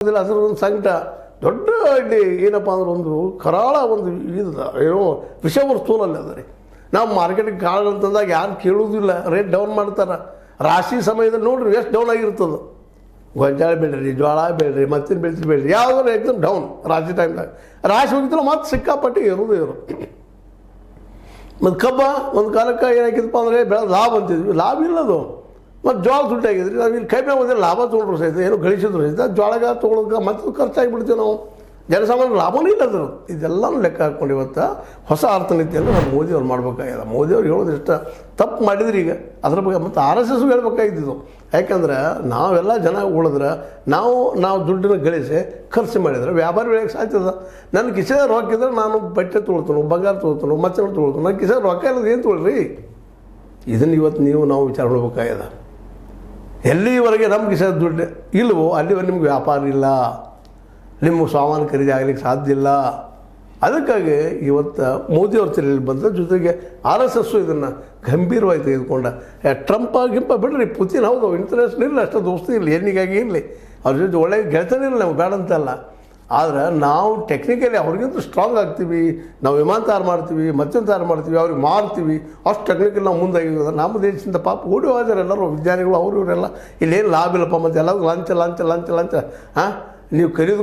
ಅದರ ಒಂದು ಸಂಕಟ ದೊಡ್ಡ ಇಲ್ಲಿ ಏನಪ್ಪ ಅಂದ್ರೆ ಒಂದು ಕರಾಳ ಒಂದು ಇದು ಏನೋ ವಿಷವಸ್ತುನಲ್ಲಿ ಅದ ರೀ. ನಾವು ಮಾರ್ಕೆಟಿಗೆ ಕಾಳು ಅಂತಂದಾಗ ಯಾರು ಕೇಳೋದಿಲ್ಲ, ರೇಟ್ ಡೌನ್ ಮಾಡ್ತಾರೆ. ರಾಶಿ ಸಮಯದಲ್ಲಿ ನೋಡ್ರಿ ಎಷ್ಟು ಡೌನ್ ಆಗಿರ್ತದೆ. ಗೊಂಜಾಳ ಬೆಳ್ರಿ, ಜೋಳ ಬೆಳ್ರಿ, ಮತ್ತಿನ ಬೆಳ್ತಿ ಬೆಳ್ರಿ, ಯಾವುದೋ ಎಕ್ದಮ್ ಡೌನ್ ರಾಶಿ ಟೈಮ್ದಾಗ. ರಾಶಿ ಹೋಗಿದ್ರೆ ಮತ್ತೆ ಸಿಕ್ಕಾಪಟ್ಟಿ ಇರು ಮತ್ತು ಕಬ್ಬ ಒಂದು ಕಾಲಕ್ಕೆ ಏನಾಗಿದ್ದಪ್ಪ ಅಂದರೆ ಲಾಭ ಅಂತಿದ್ವಿ, ಲಾಭ ಇಲ್ಲದು. ಮತ್ತು ಜೋಳ ದುಡ್ಡಾಗಿದ್ರಿ, ನಾವು ಇಲ್ಲಿ ಕೈ ಮೇಲೆ ಹೋದ್ರೆ ಲಾಭ ತೊಗೊಂಡ್ರು ಸಹಿತ, ಏನು ಗಳಿಸಿದ್ರು ಸಹಿತ ಜೋಳಗ ತೊಗೊಳಕ್ಕೆ ಮತ್ತೆ ಖರ್ಚಾಗಿಬಿಡ್ತೀವಿ ನಾವು. ಜನಸಾಮಾನ್ಯ ಲಾಭನೂ ಇಲ್ಲ ಅದ್ರ. ಇದೆಲ್ಲನೂ ಲೆಕ್ಕ ಹಾಕ್ಕೊಂಡು ಇವತ್ತು ಹೊಸ ಅರ್ಥನೀತಿಯನ್ನು ನಮ್ಮ ಮೋದಿಯವ್ರು ಮಾಡ್ಬೇಕಾಗಿದೆ. ಮೋದಿಯವ್ರು ಹೇಳೋದು ಇಷ್ಟ ತಪ್ಪು ಮಾಡಿದ್ರಿ ಈಗ ಅದ್ರ ಬಗ್ಗೆ ಮತ್ತು RSS ಹೇಳ್ಬೇಕಾಗಿದ್ದು. ಯಾಕಂದ್ರೆ ನಾವೆಲ್ಲ ಜನ ಉಳಿದ್ರೆ ನಾವು ದುಡ್ಡನ್ನು ಗಳಿಸಿ ಖರ್ಚು ಮಾಡಿದ್ರೆ ವ್ಯಾಪಾರ ಬೆಳೆಯೋಕ್ಕೆ ಸಾಧ್ಯದ. ನನ್ನ ಕಿಸೆ ರೊಕ್ಕ ಇದ್ರೆ ನಾನು ಬಟ್ಟೆ ತೊಗೊಳ್ತಾನು, ಬಂಗಾರ ತೊಗೊಳ್ತಾನು, ಮಚ್ಚ ತೊಗೊಳ್ತಾನು. ನನ್ನ ಕಿಸೆ ರೊಕ್ಕ ಇಲ್ಲದ ಏನು ತೊಗೊಳ್ರಿ? ಇದನ್ನು ಇವತ್ತು ನಾವು ವಿಚಾರ ಮಾಡಬೇಕಾಗ್ಯದ. ಎಲ್ಲಿವರೆಗೆ ನಮ್ಮ ಕಿಸೆ ದುಡ್ಡು ಇಲ್ಲವೋ ಅಲ್ಲಿವರೆಗೆ ನಿಮ್ಗೆ ವ್ಯಾಪಾರ ಇಲ್ಲ, ನಿಮ್ಮ ಸಾಮಾನು ಖರೀದಿ ಆಗಲಿಕ್ಕೆ ಸಾಧ್ಯ ಇಲ್ಲ. ಅದಕ್ಕಾಗಿ ಇವತ್ತು ಮೋದಿಯವ್ರ ತಲೆಯಲ್ಲಿ ಬಂದ ಜೊತೆಗೆ RSS ಇದನ್ನು ಗಂಭೀರವಾಗಿ ತೆಗೆದುಕೊಂಡ. ಟ್ರಂಪ್ ಗಿಂಪ ಬಿಡ್ರಿ, ಪುತಿನ್ ಹೌದು ಇಂಟರ್ನ್ಯಾಷನಲ್ ಇರಲಿ, ಅಷ್ಟು ದೋಸ್ತಿ ಇರಲಿ, ಏನಿಗಾಗಿ ಇರಲಿ, ಅವ್ರ ಜೊತೆ ಒಳ್ಳೆಯ ಗೆಳತನ ಇರಲಿ, ನಾವು ಬೇಡ ಅಂತಲ್ಲ. ಆದರೆ ನಾವು ಟೆಕ್ನಿಕಲಿ ಅವ್ರಿಗಿಂತ ಸ್ಟ್ರಾಂಗ್ ಆಗ್ತೀವಿ. ನಾವು ವಿಮಾನ ತಯಾರು ಮಾಡ್ತೀವಿ, ಮತ್ತೊಂದು ತಯಾರು ಮಾಡ್ತೀವಿ, ಅವ್ರಿಗೆ ಮಾರ್ತೀವಿ. ಅಷ್ಟು ಟೆಕ್ನಿಕಲಿ ನಾವು ಮುಂದಾಗಿರೋದು. ನಮ್ಮ ದೇಶದಿಂದ ಪಾಪ ಓಡಿ ಹೋದ್ರೆ ಎಲ್ಲರೂ ವಿಜ್ಞಾನಿಗಳು ಅವರು ಇವರೆಲ್ಲ ಇಲ್ಲೇನು ಲಾಭ ಇಲ್ಲಪ್ಪ, ಮತ್ತು ಎಲ್ಲರೂ ಲಂಚ ನೀವು ಖರೀದು